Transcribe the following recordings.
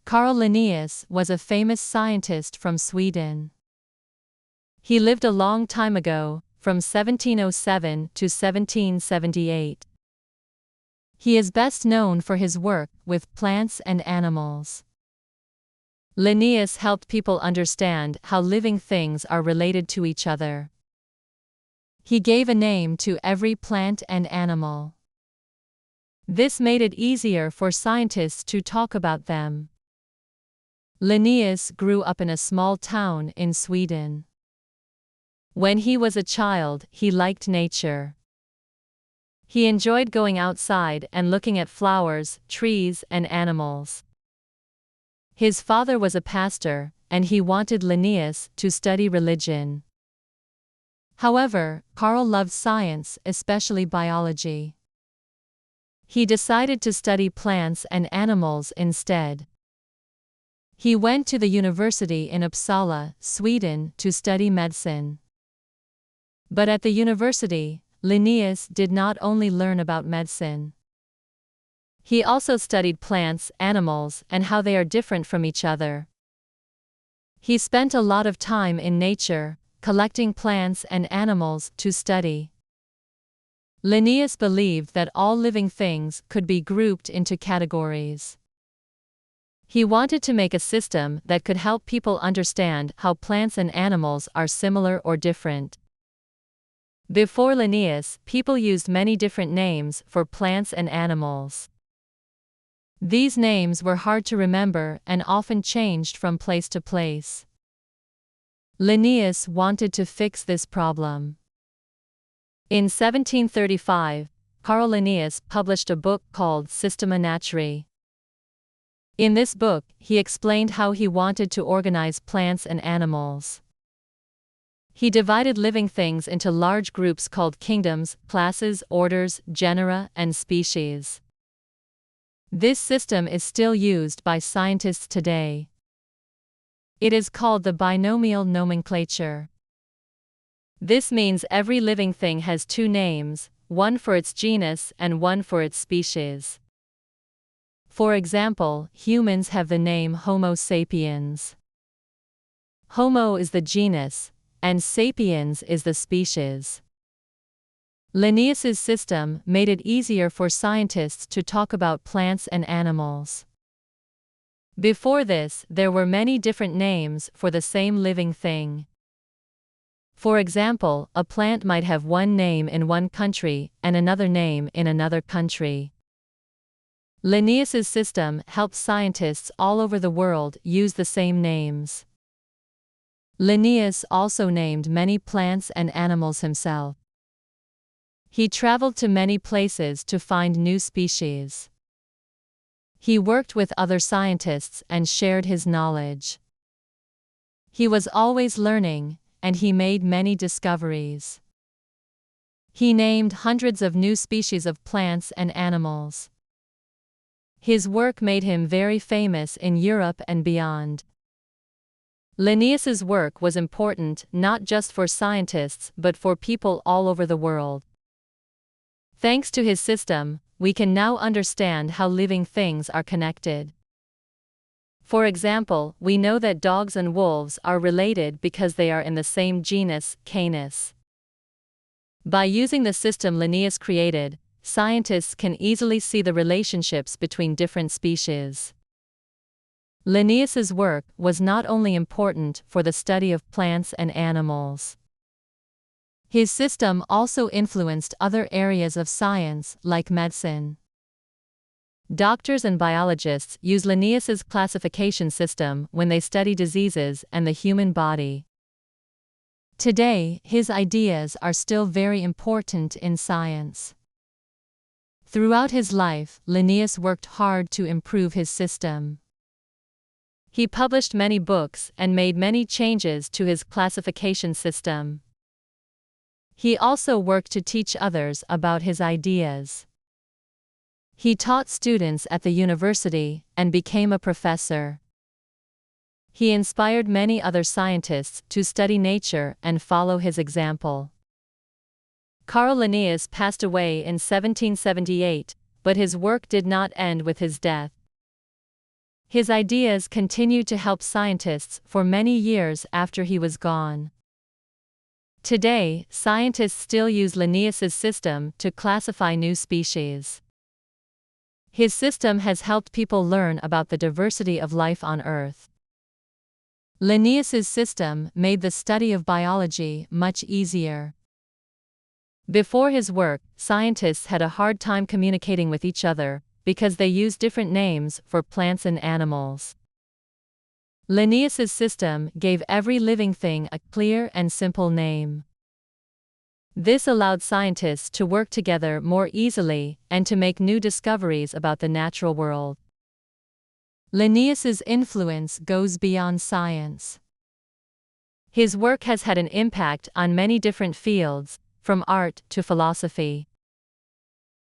Carl Linnaeus was a famous scientist from Sweden. He lived a long time ago, from 1707 to 1778. He is best known for his work with plants and animals. Linnaeus helped people understand how living things are related to each other. He gave a name to every plant and animal. This made it easier for scientists to talk about them. Linnaeus grew up in a small town in Sweden. When he was a child, he liked nature. He enjoyed going outside and looking at flowers, trees, and animals. His father was a pastor, and he wanted Linnaeus to study religion. However, Carl loved science, especially biology. He decided to study plants and animals instead. He went to the university in Uppsala, Sweden, to study medicine. But at the university, Linnaeus did not only learn about medicine. He also studied plants, animals, and how they are different from each other. He spent a lot of time in nature, collecting plants and animals to study. Linnaeus believed that all living things could be grouped into categories. He wanted to make a system that could help people understand how plants and animals are similar or different. Before Linnaeus, people used many different names for plants and animals. These names were hard to remember and often changed from place to place. Linnaeus wanted to fix this problem. In 1735, Carl Linnaeus published a book called Systema Naturae. In this book, he explained how he wanted to organize plants and animals. He divided living things into large groups called kingdoms, classes, orders, genera, and species. This system is still used by scientists today. It is called the binomial nomenclature. This means every living thing has two names, one for its genus and one for its species. For example, humans have the name Homo sapiens. Homo is the genus, and sapiens is the species. Linnaeus's system made it easier for scientists to talk about plants and animals. Before this, there were many different names for the same living thing. For example, a plant might have one name in one country and another name in another country. Linnaeus's system helped scientists all over the world use the same names. Linnaeus also named many plants and animals himself. He traveled to many places to find new species. He worked with other scientists and shared his knowledge. He was always learning, and he made many discoveries. He named hundreds of new species of plants and animals. His work made him very famous in Europe and beyond. Linnaeus's work was important not just for scientists but for people all over the world. Thanks to his system, we can now understand how living things are connected. For example, we know that dogs and wolves are related because they are in the same genus, Canis. By using the system Linnaeus created, scientists can easily see the relationships between different species. Linnaeus's work was not only important for the study of plants and animals. His system also influenced other areas of science, like medicine. Doctors and biologists use Linnaeus's classification system when they study diseases and the human body. Today, his ideas are still very important in science. Throughout his life, Linnaeus worked hard to improve his system. He published many books and made many changes to his classification system. He also worked to teach others about his ideas. He taught students at the university and became a professor. He inspired many other scientists to study nature and follow his example. Carl Linnaeus passed away in 1778, but his work did not end with his death. His ideas continued to help scientists for many years after he was gone. Today, scientists still use Linnaeus's system to classify new species. His system has helped people learn about the diversity of life on Earth. Linnaeus's system made the study of biology much easier. Before his work, scientists had a hard time communicating with each other because they used different names for plants and animals. Linnaeus's system gave every living thing a clear and simple name. This allowed scientists to work together more easily and to make new discoveries about the natural world. Linnaeus's influence goes beyond science. His work has had an impact on many different fields, from art to philosophy.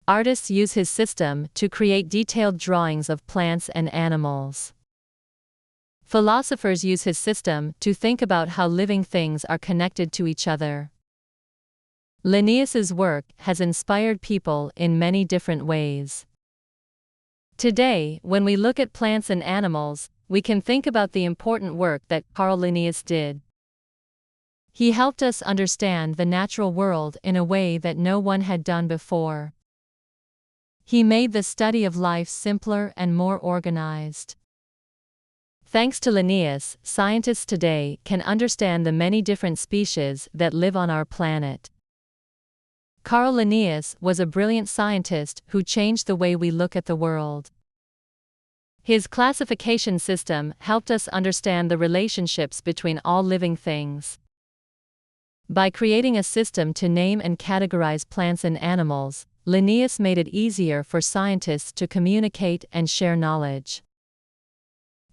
Artists use his system to create detailed drawings of plants and animals. Philosophers use his system to think about how living things are connected to each other. Linnaeus's work has inspired people in many different ways. Today, when we look at plants and animals, we can think about the important work that Carl Linnaeus did. He helped us understand the natural world in a way that no one had done before. He made the study of life simpler and more organized. Thanks to Linnaeus, scientists today can understand the many different species that live on our planet. Carl Linnaeus was a brilliant scientist who changed the way we look at the world. His classification system helped us understand the relationships between all living things. By creating a system to name and categorize plants and animals, Linnaeus made it easier for scientists to communicate and share knowledge.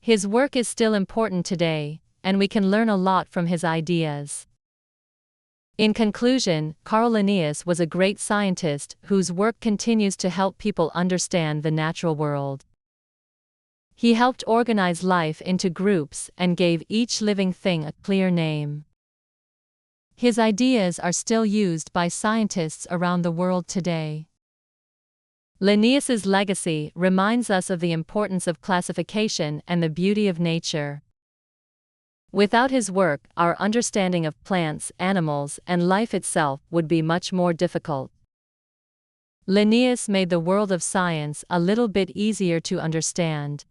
His work is still important today, and we can learn a lot from his ideas. In conclusion, Carl Linnaeus was a great scientist whose work continues to help people understand the natural world. He helped organize life into groups and gave each living thing a clear name. His ideas are still used by scientists around the world today. Linnaeus's legacy reminds us of the importance of classification and the beauty of nature. Without his work, our understanding of plants, animals, and life itself would be much more difficult. Linnaeus made the world of science a little bit easier to understand.